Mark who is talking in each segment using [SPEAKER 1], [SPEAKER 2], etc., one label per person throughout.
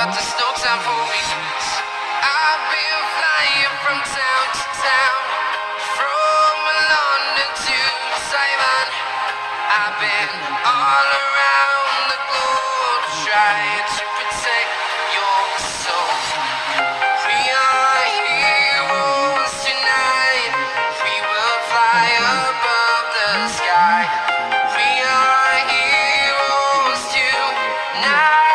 [SPEAKER 1] but there's no time for weakness. I've been flying from town to town, from London to Taiwan. I've been all around the globe trying to protect your soul. We are heroes tonight. We will fly above the sky. We are heroes tonight.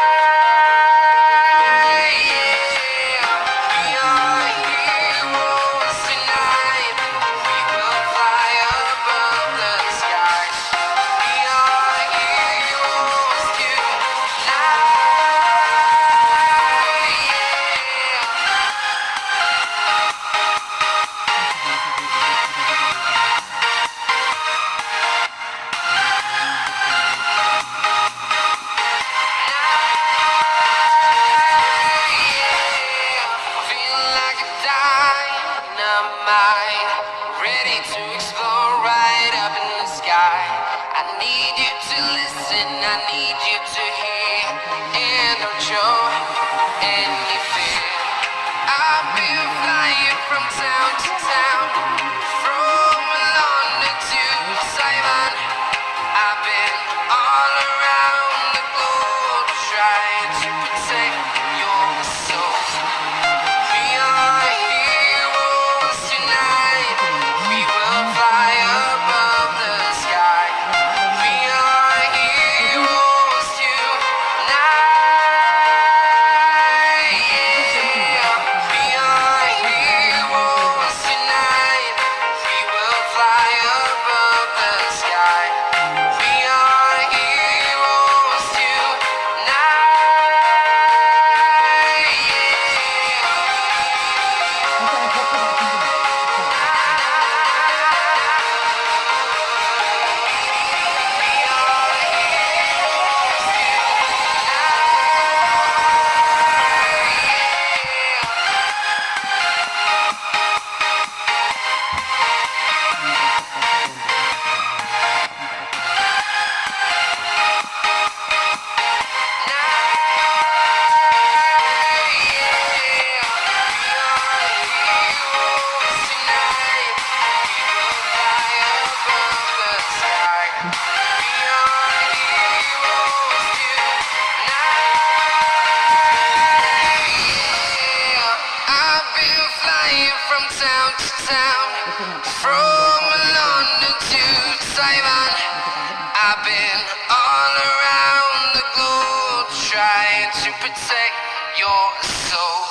[SPEAKER 1] Ready to explore right up in the sky. I need you to listen, I need you to hear, and don't show any fear. I've been flying from town to town, from London to Taiwan. I've been all around the globe trying to protect your soul. We are heroes tonight. We will fly above the sky. We are heroes tonight. We are heroes tonight. We will fly above the sky. We are heroes town to town, from London to Taiwan. I've been all around the globe trying to protect your soul.